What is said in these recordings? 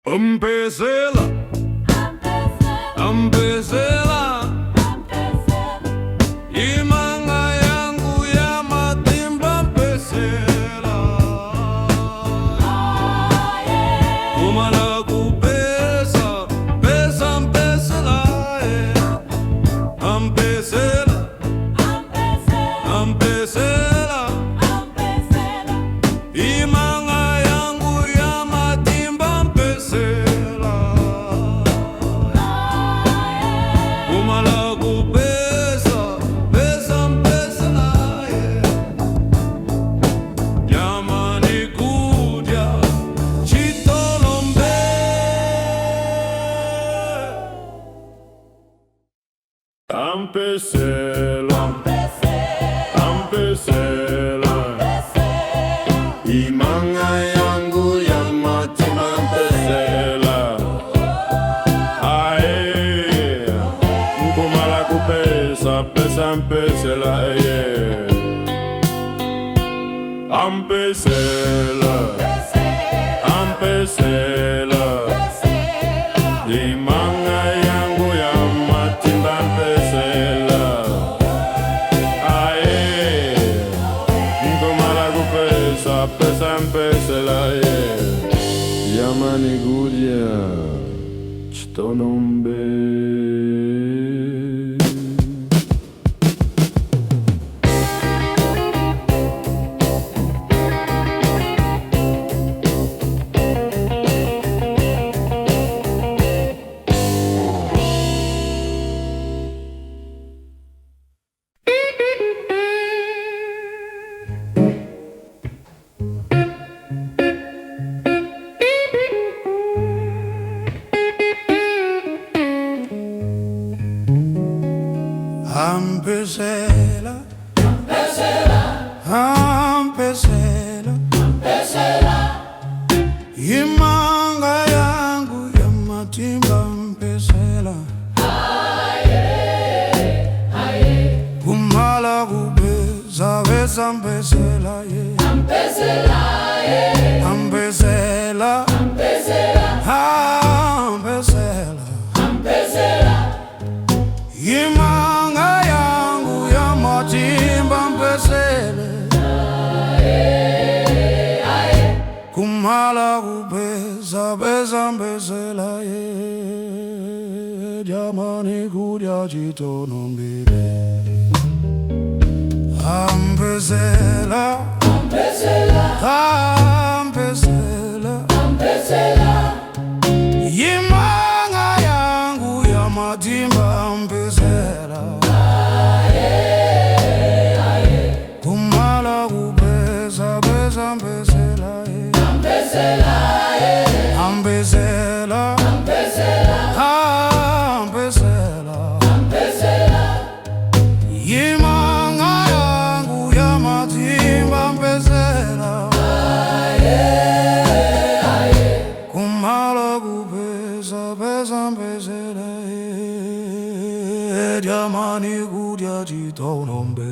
Ampezela, ampezela, imanga yangu ya matimba mpezela, kumala kupesa, pesa mpezela, ampezela, ampezela, imanga yangu ya matimba mpezela, kumala kupesa, pesa mpezela, jamani kuja chitolombe, ampezela, ampezela, imanga yangu ya matimba mpezela, ae, kumala kupesa, pesa mpezela, ampezela, ampezela, imanga yangu ya matimba mpezela, ae, kumala kupesa, pesa mpezela, jamani kuja chitonombe. Ampezela, ampezela, imanga yangu ya matimba mpezela, kumala kupesa, pesa mpezela, ampezela, ampezela, imanga yangu ya matimba mpezela, kumala kupesa, pesa mpezela, jamani kuja chitonombe, ampezela, ampezela, imanga yangu ya matimba mpezela, kumala kupesa, pesa mpezela, ampezela, imanga yangu ya matimba mpezela, kumala kupesa, pesa mpezela, jamani kuja chitonombe.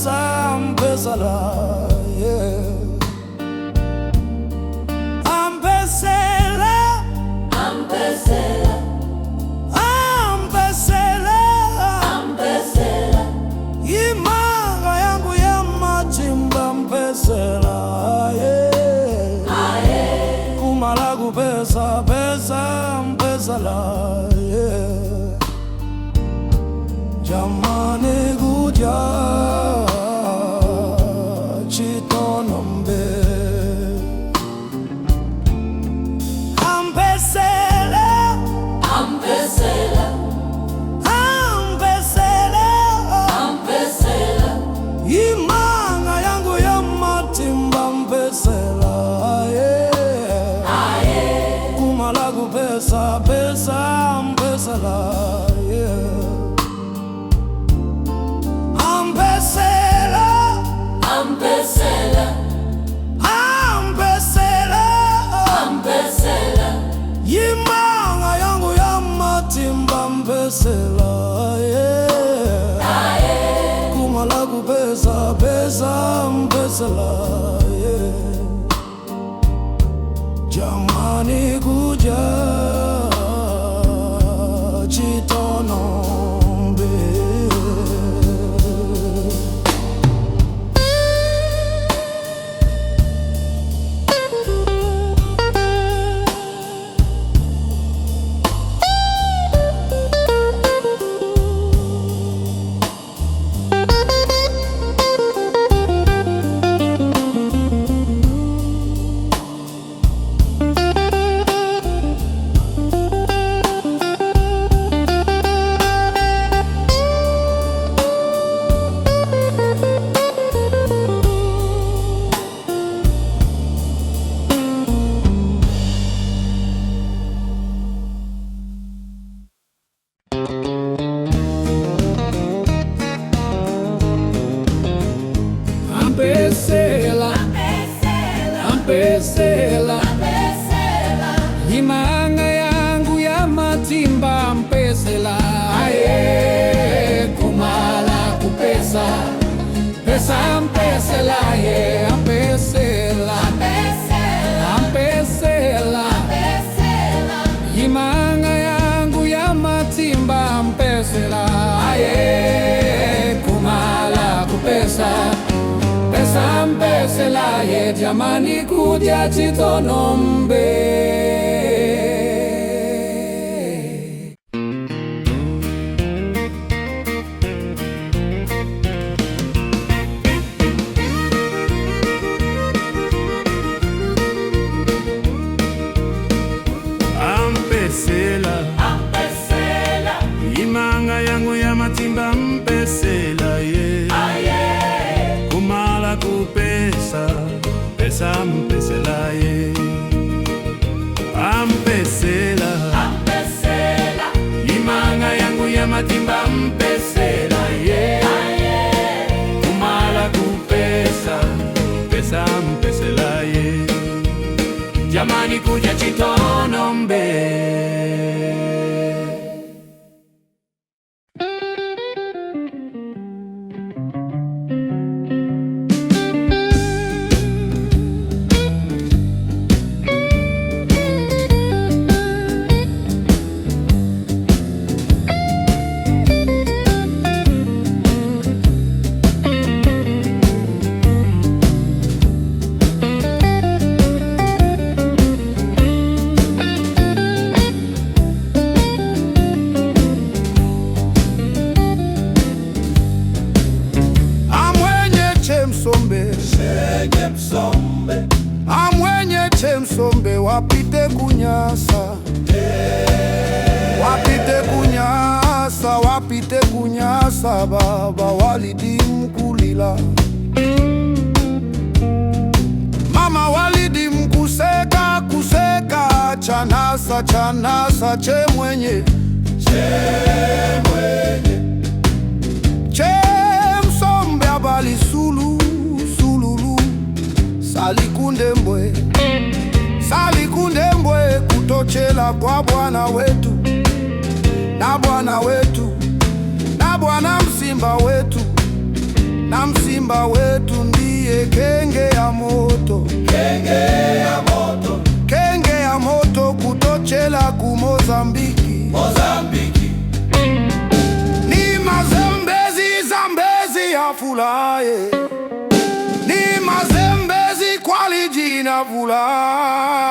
pesa mpesela, yeah. Ampesela, Ampesela, ampesela, ampesela, imanga yangu ya matimba mpesela, yeah. aye, Kumala kupesa, pesa mpesela, yeah. Jamani kuja chitonombe ampesela, ampesela, ampesela, ampesela, imanga yangu ya matimba mpesela, yeah. aye, Kumala kupesa, pesa mpesela, yeah. Ampesela, ampesela, ampesela, ampesela, imanga yangu ya matimba mpesela, yeah. aye, Kumala kupesa, pesa mpesela, yeah. Jamani kuja chitonombe Ampesela, ampesela, imanga yangu ya matimba ampesela, aye, kumala kupesa, pesa ampesela, ye, ampesela, ampesela, imanga yangu ya matimba ampesela, aye, kumala kupesa, pesa mpesela, ye, jamani kuja chitonombe. Ampesela, ampesela, imanga yangu ya matimba mpesela, yeah. Kumala kupesa, pesa mpesela, yeah. Ampesela, ampesela, imanga yangu ya matimba mpesela, yeah. Kumala kupesa, pesa mpesela, yeah. Jamani kuja chitonombe. Amwenye chemsombe wapite kunyasa, wapite kunyasa, wapite kunyasa, baba walidi mkulila, mama walidi mkuseka, kuseka, chanasa, chanasa, chemwenye, chemsombe abali sulu, sululu, salikundembwe, salikundembwe, kutochela kwa Bwana wetu, na Bwana wetu, na Bwana msimba wetu, na msimba wetu ndiye kenge ya moto, kenge ya moto, kenge ya moto kutochela ku Mozambiki, Mozambiki. Ni mazembezi zambezi afulaye, ni mazembezi kwaliji na vulaye.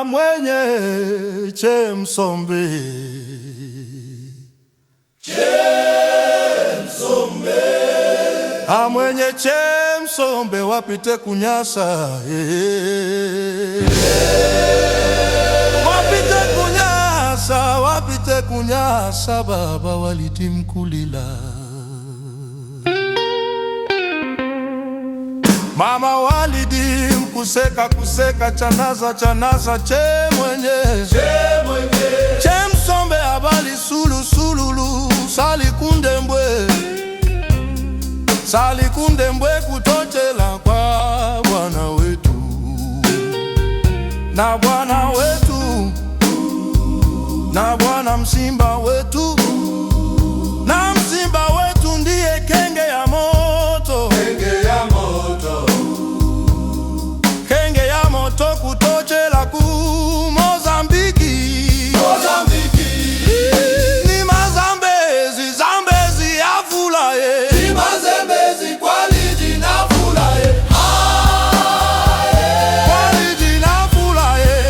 Mwenye Chemsombe, Chemsombe, mwenye Chemsombe wapite kunyasa, wapite kunyasa, wapite kunyasa, baba Walidi Mkulila, mama Walidi Mkuseka kuseka, chanaza chanaza, Chemwenye, Chemsombe abali sulu sululu, Salikundembwe, Salikundembwe kutochela kwa bwana wetu, na bwana wetu, na bwana msimba wetu, na msimba wetu ndiye kenge ya moto, kenge ya moto, kenge ya moto kutochela ku Mozambiki, Mozambiki. Ni mazambezi zambezi afulaye, Ni mazembezi kwaliji na fulaye, kwaliji na fulaye,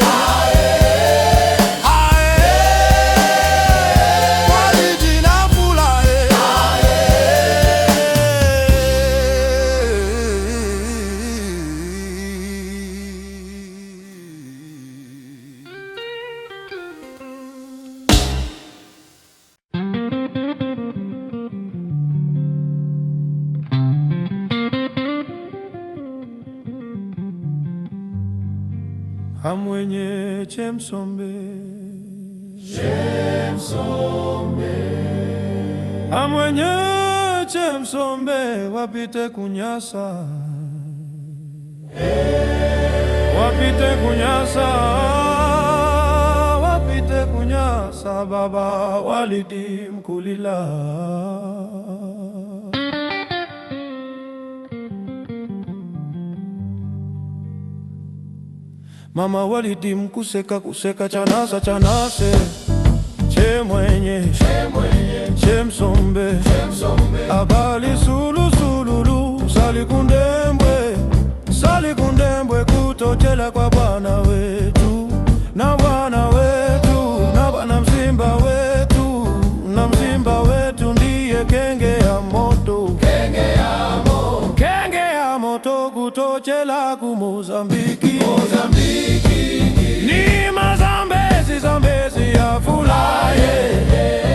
kwaliji na fulaye. Mwenye Chemsombe, mwenye Chemsombe wapite kunyasa, wapite kunyasa, wapite kunyasa, baba Walidi Mkulila. Mama Walidi Mkuseka kuseka, chanasa chanase, Chemwenye, Chemsombe, abali sulu sululu, Salikundembwe, Salikundembwe kutochela kwa bwana wetu, na bwana wetu, na bwana msimba wetu, na msimba wetu ndiye kenge ya moto, kenge ya moto, kenge ya moto kutochela ku Mozambiki, Mozambiki. ni mazambezi zambezi ya fulaye,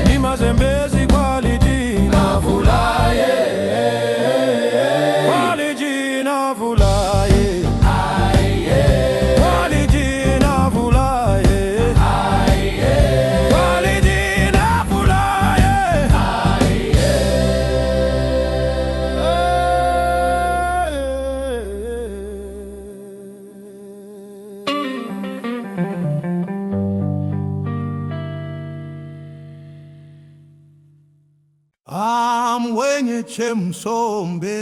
ni mazembezi kwaliji na fulaye, kwaliji na fulaye, kwaliji na fulaye, kwaliji na fulaye. amwenye chemsombe.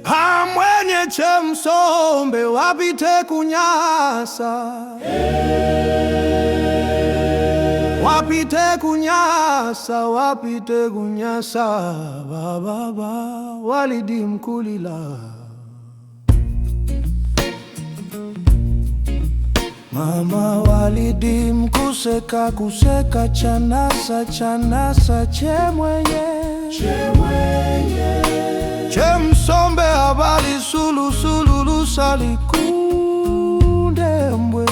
Amwenye chemsombe wapite kunyasa, wapite kunyasa, wapite kunyasa, baba Walidi Mkulila. Mama Walidi Mkuseka kuseka chanasa chanasa chemwenye chemsombe habari sulu sulu salikundembwe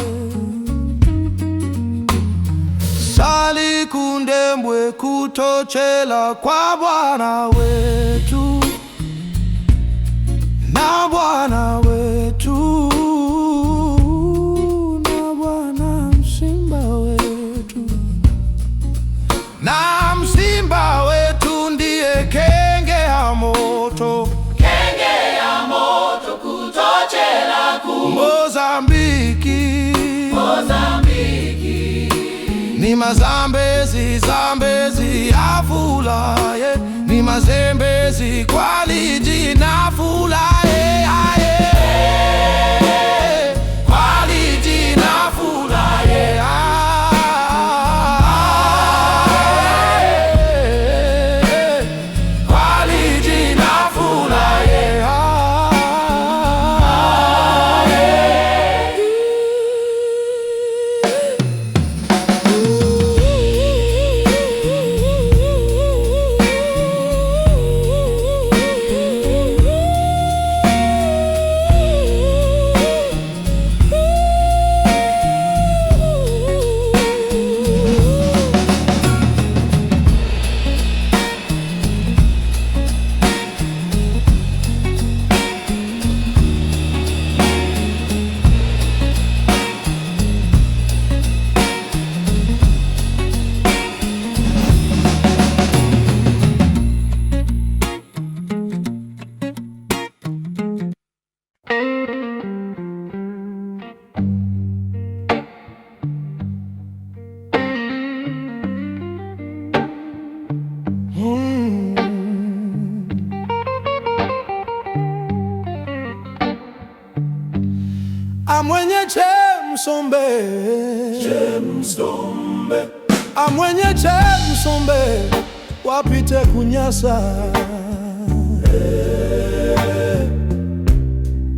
salikundembwe kutochela kwa Bwana wetu na Bwana wetu na Bwana Msimba wetu na Msimba wetu ndiye kenge ya moto kutochela ku Mozambiki ni mazambezi zambezi afulaye ni mazembezi kwaliji na fulaye kwaliji na fulaye kwaliji na fulaye Amwenye chemsombe amwenye chemsombe wapite kunyasa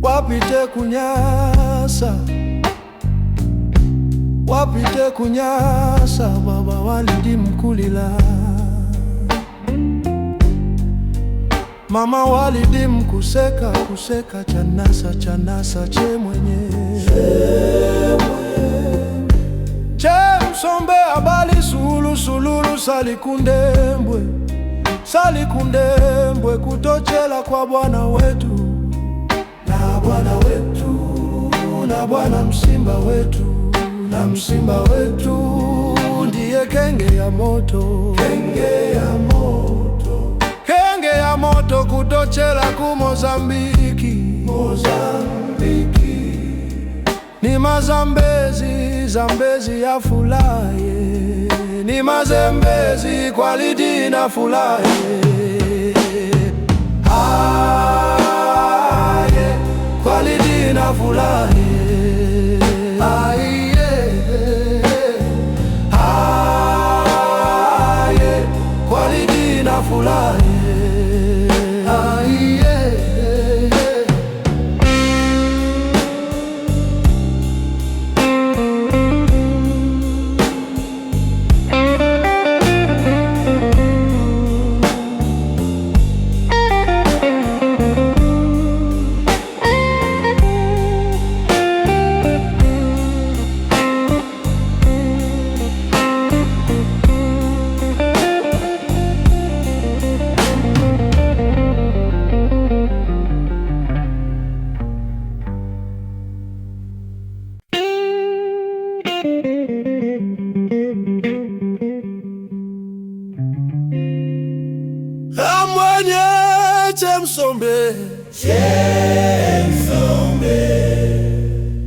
wapite kunyasa wapite kunyasa baba Walidi Mkulila. Mama Walidi Mkuseka kuseka chanasa chanasa chemwenye chemsombe habari sulu sulu salikundembwe salikundembwe kutochela kwa Bwana wetu na Bwana wetu na Bwana Msimba wetu na Msimba wetu ndiye kenge ya moto kenge ya moto kutochela ku Mozambiki ni mazambezi zambezi ya fulaye ni mazembezi kwalidi na fulaye kwalidi na fulaye kwalidi na fulaye Amwenye chemsombe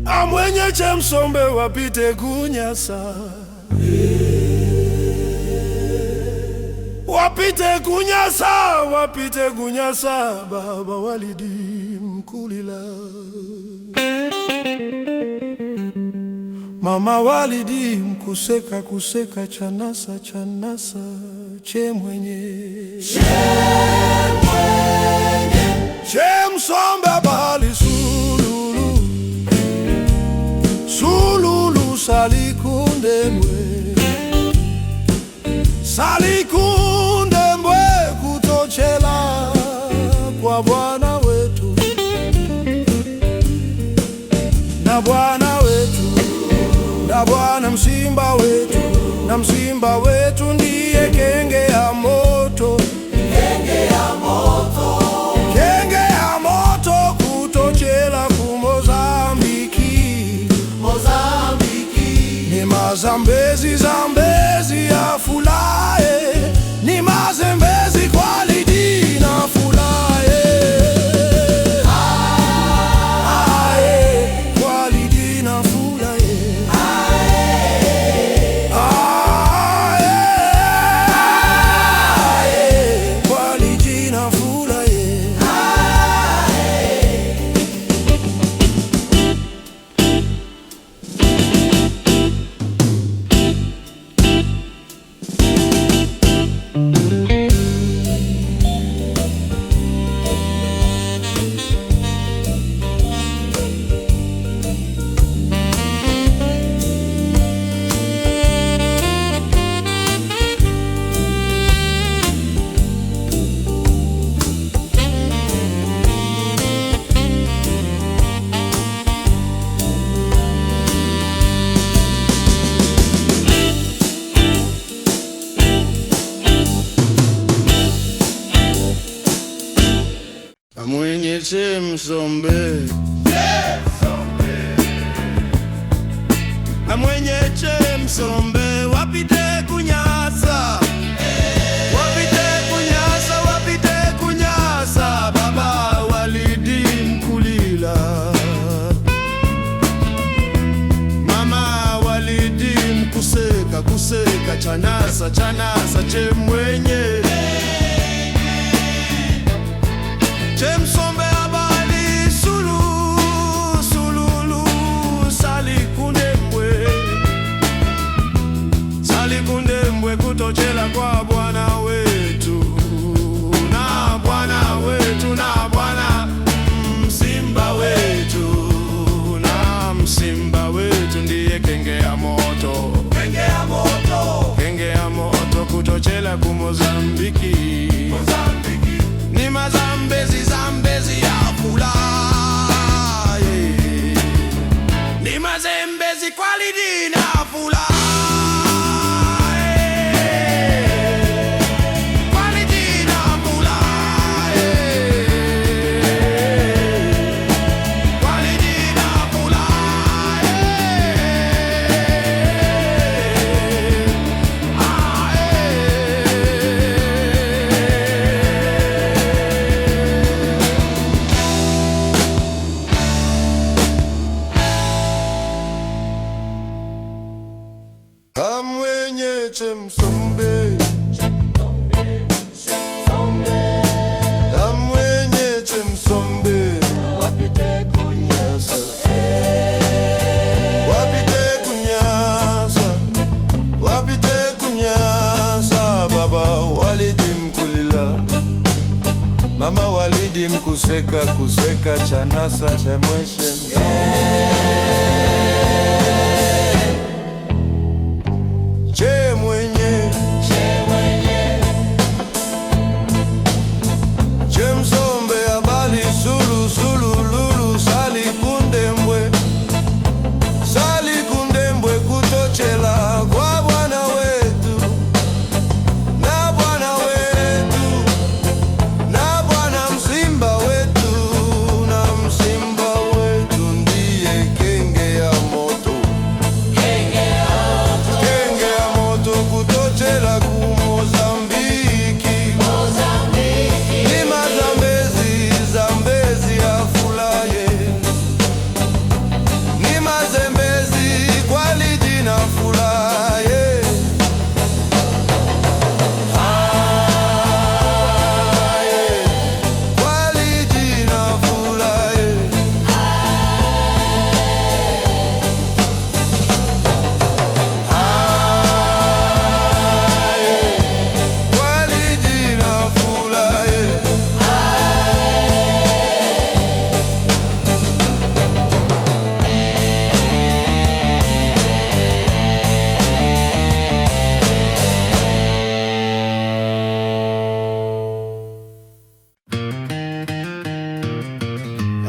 amwenye chemsombe wapite kunyasa wapite kunyasa baba Walidi Mkulila, mama Walidi Mkuseka kuseka chanasa chemwenye chemsombe bali sululu salikundembwe kutochela kwa Bwana wetu na Bwana wetu na Bwana msimba wetu, na msimba wetu ndiye kenge ya moto, kenge ya moto kutochela ku Mozambiki, ni mazambezi afulaye, ni mazembezi kwa Walidi nafulaye, kwa Walidi nafulaye, kwa Walidi nafulaye. Mwenye chemsombe, mwenye chemsombe, wapite kunyasa, wapite kunyasa baba Walidi Mkulila, mama Walidi Mkuseka kuseka chanasa chemwenye chemsombe abali sululu salikundembwe kutochela kwa Bwana wetu na Bwana wetu na Bwana msimba wetu, na msimba wetu ndiye kenge ya moto, kenge ya moto kutochela ku Mozambiki, ni mazambezi afulaye, ni mazembezi kwa Walidi nafulaye, kwa Walidi nafulaye, kwa Walidi nafulaye. Mwenye chemsombe, mwenye chemsombe, wapite kunyasa, wapite kunyasa baba Walidi Mkulila, mama Walidi Mkuseka kuseka chanasa chemweshe chemsombe abali sululu salikundembwe kutochela kwa Bwana wetu na Bwana wetu na Bwana msimba wetu, na msimba wetu ndiye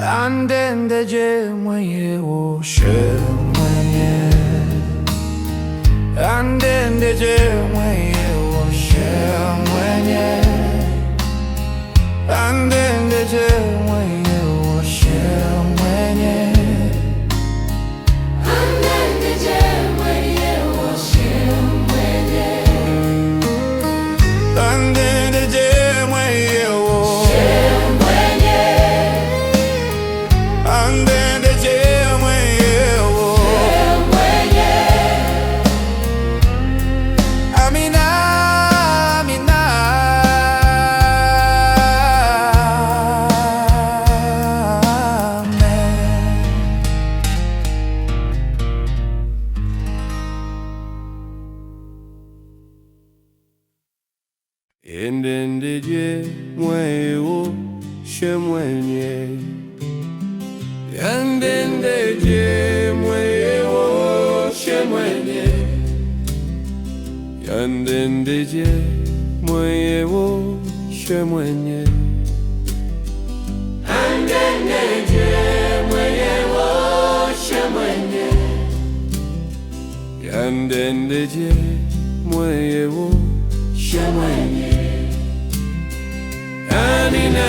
Andendeje mwenye oshe mwenye, andendeje mwenye oshe mwenye, andendeje mwenye oshe mwenye, andendeje mwenye oshe mwenye, andendeje mwenye oshe mwenye, andendeje mwenye oshe mwenye. Amina, Amina, amen. Endendeje mwenye oshe mwenye, yandendeje mwenye oshe mwenye, yandendeje mwenye oshe mwenye, andendeje mwenye oshe mwenye, yandendeje mwenye oshe mwenye. Amina,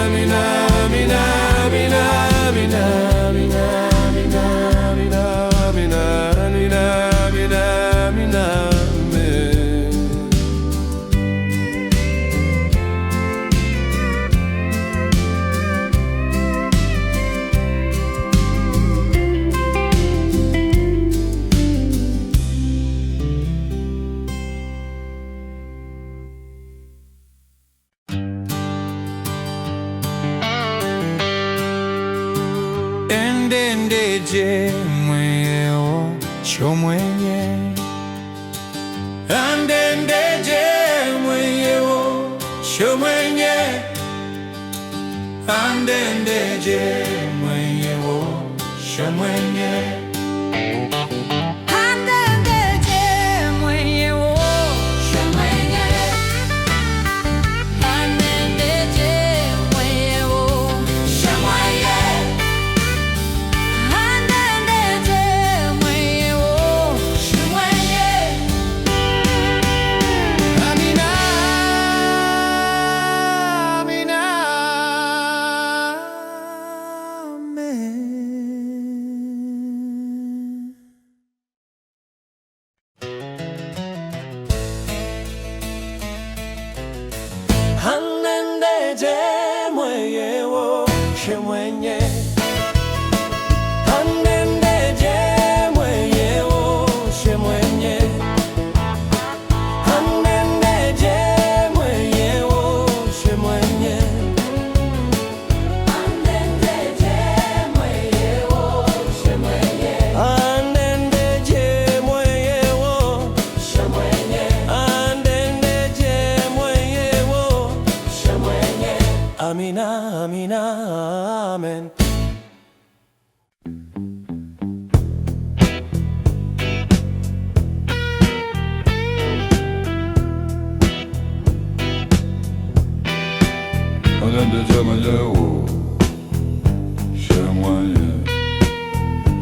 Amina, Amina, Amina, Amina, Amina, Amina, Amina, Amina, Amina, Amina, Amina, amen. Andendeje mwenye oshe mwenye, andendeje mwenye oshe mwenye, andendeje mwenye oshe mwenye, andendeje mwenye oshe mwenye, andendeje mwenye oshe mwenye, andendeje mwenye oshe mwenye. Amina, Amina, amen. Andendeje mwenye oshe mwenye, andendeje mwenye oshe mwenye, andendeje mwenye oshe mwenye, Andendeje mwenye oshe mwenye, andendeje mwenye oshe mwenye, andendeje mwenye oshe mwenye. Amina, Amina, amen. Andendeje mwenye oshe mwenye,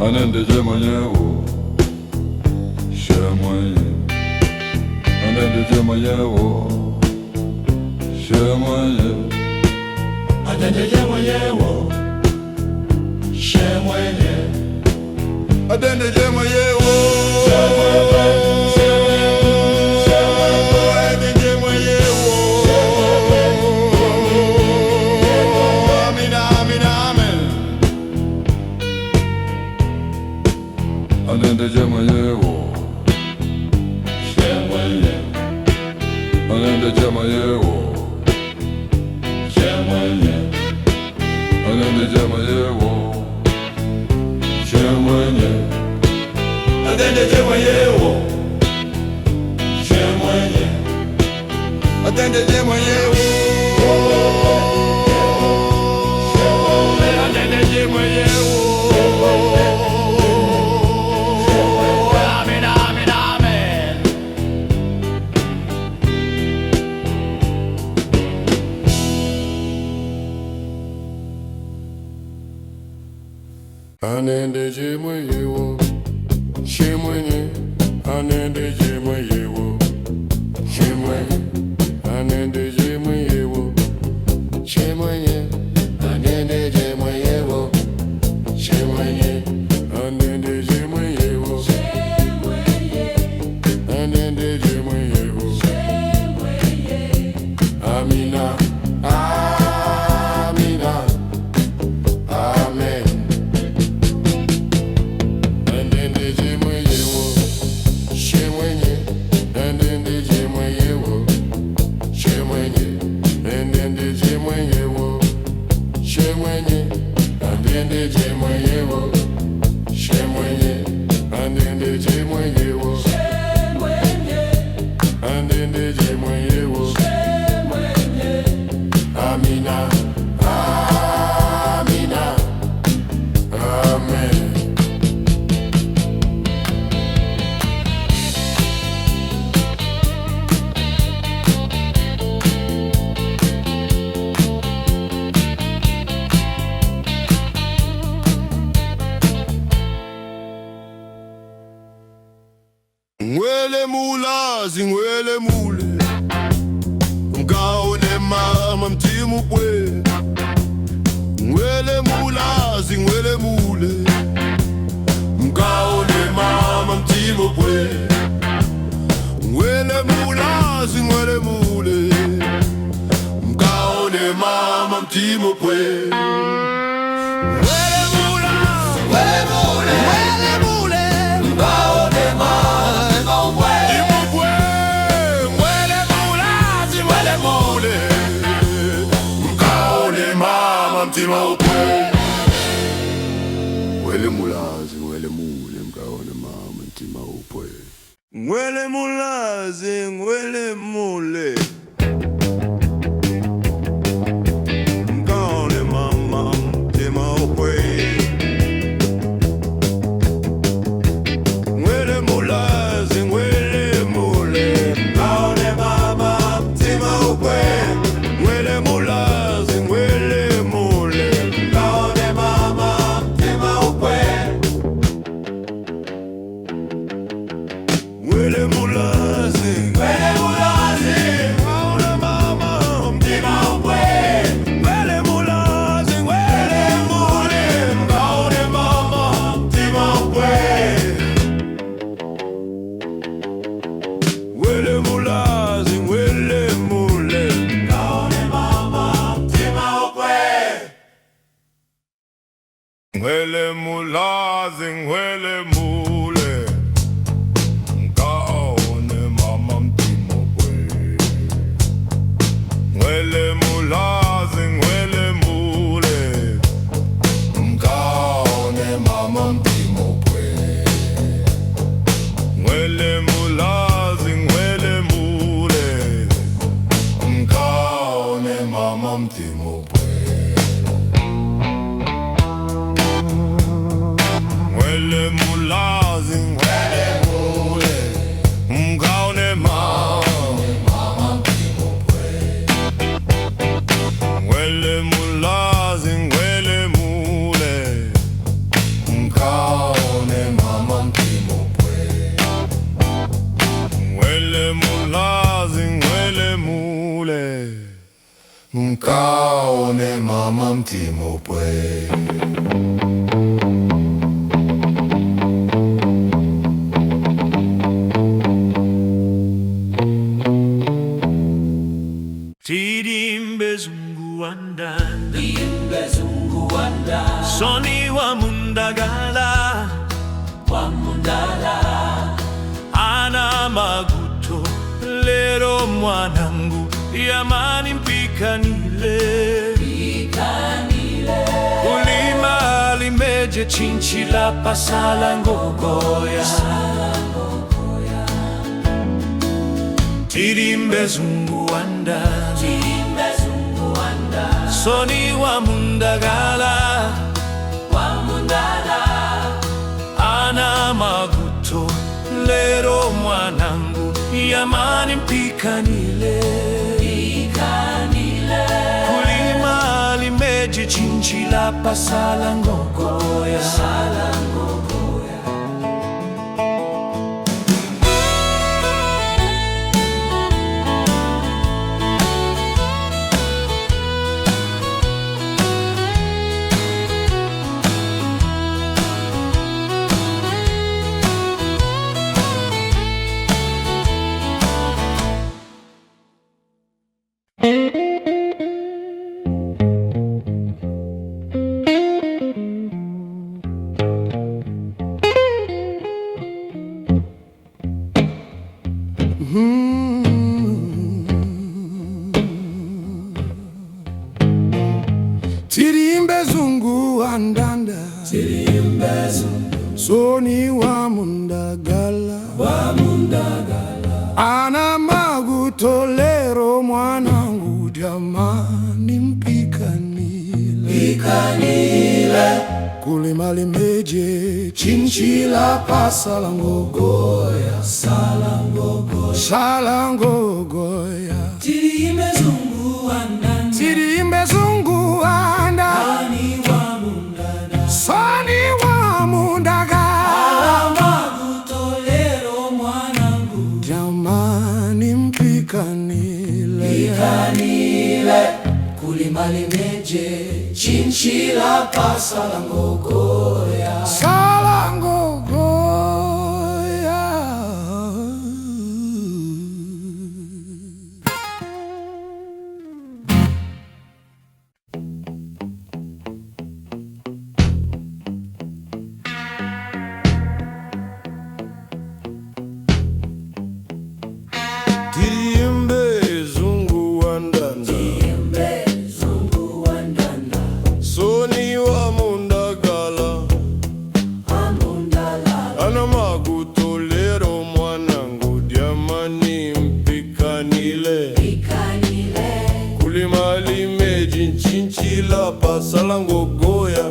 andendeje mwenye oshe mwenye, andendeje mwenye oshe mwenye, andendeje mwenye oshe mwenye, andendeje mwenye oshe mwenye. Amina, Amina, amen. Andendeje mwenye oshe mwenye, andendeje mwenye oshe mwenye, andendeje mwenye oshe mwenye, andendeje mwenye oshe mwenye, andendeje mwenye andendeje mwenye. Amen, amen, amen. anendeje mwenyewo shemwenye anendeje mwenyewo shemwenye anendeje mwenyewo shemwenye anendeje mwenyewo shemwenye anendeje mwenyewo anendeje mwenyewo amina amina amen anendeje mwenyewo shemwenye anendeje mwenyewo shemwenye anendeje mwenyewo shemwenye anendeje mwenyewo shemwenye anendeje mwenyewo anendeje mwenyewo amina amina amen Ngwele mulazi ngwele mule Mkaone mama mtimu kwe Ngwele mulazi ngwele mule Mkaone mama mtimu kwe Ngwele mulazi ngwele mule Mkaone mama mtimu kwe Ngwele mulazi ngwele mule Ngwele mule Mkaone mama mtima upwe Ngwele mulazi ngwele mule mkaone mama mtima upwe Ngwele mulazi ngwele mule mkaone mama mtima upwe Ngwele mulazi ngwele mule mkaone mama mtima upwe Ngwele mulazi ngwele Ngwele mulazi, ngwele mulazi, mkaone mama mtima upwe Ngwele mulazi, ngwele mule, mkaone mama mtima upwe Ngwele mulazi, ngwele mule, mkaone mama mtima upwe Ngwele mulazi, ngwele mule Ngwele mulazi ngwele mule mkaone mama mtima upwe Ngwele mulazi ngwele mule mkaone mama mtima upwe Ngwele mulazi ngwele mule mkaone mama Ngwele mulazi ngwele mule mkaone mama mtima upwe Ngwele mulazi ngwele mule mkaone mama mtima upwe Tidimbe zunguanda Soni wa Mundagala Ana maguto lero mwanangu Yamani mpikanile Ulima limeje chinchila pasala ngogoya Tidimbe zunguanda Soni wa Mundagala Ana maguto lero mwanangu Yamani mpikanile Kulima limeje chinchila chinchila pasala ngogoya. Tirimbe zungu andanda, Soni wa Mundagala, ana magutolero mwanangu, jamani mpikanile, kulima limeje chinchila pasala ngogoya, sala ngogoya. Tirimbe zungu andanda, Tirimbe zungu anda, Soni wa Mundagala, magutolero mwanangu, jamani mpikanile, kulima limeje chinchila pasala ngogoya. sala ngogoya. Tirimbe zungu andanda, Soni wa Mundagala, ana magutolero mwanangu, jamani mpikanile, kulima limeji chinchila pasala ngogoya.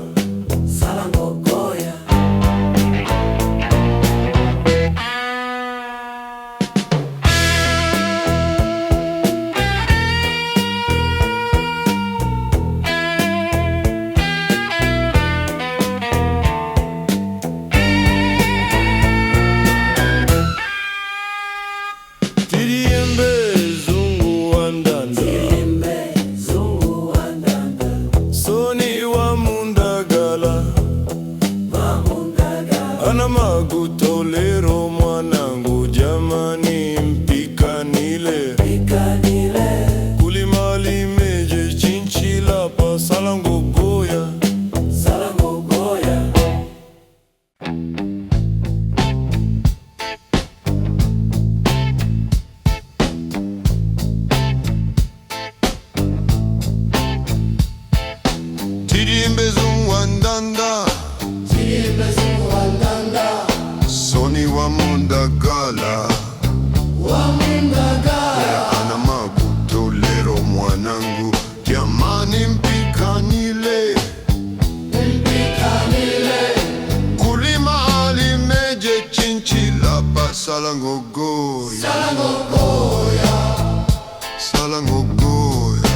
Tirimbe zungu andanda, Soni wa Mundagala, ana magutolero mwanangu, jamani mpikanile, kulima limeje chinchila pasala ngogoya. Tirimbe zungu andanda, Soni wa Mundagala, ana magutolero mwanangu, jamani mpikanile, kulima limeje chinchila pasala ngogoya, sala ngogoya.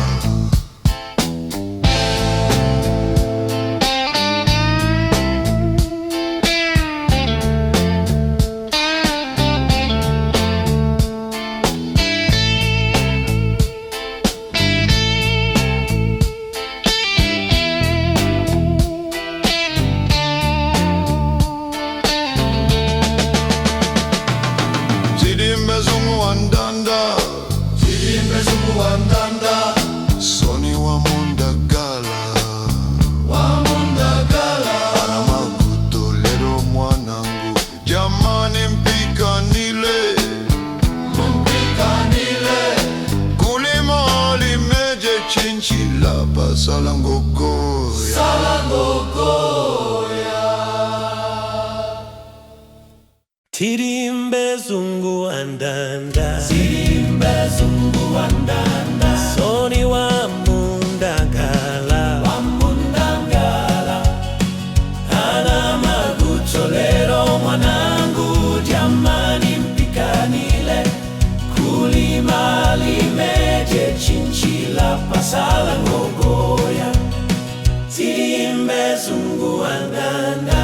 Tirimbe zungu andanda, Soni wa Mundagala, ana magutolero mwanangu, jamani mpikanile, kulima limeje chinchila pasala ngogoya. Tirimbe zungu andanda, Soni wa Mundagala, ana magutolero mwanangu, jamani mpikanile, kulima limeje chinchila pasala ngogoya. Tirimbe imezungua ndanda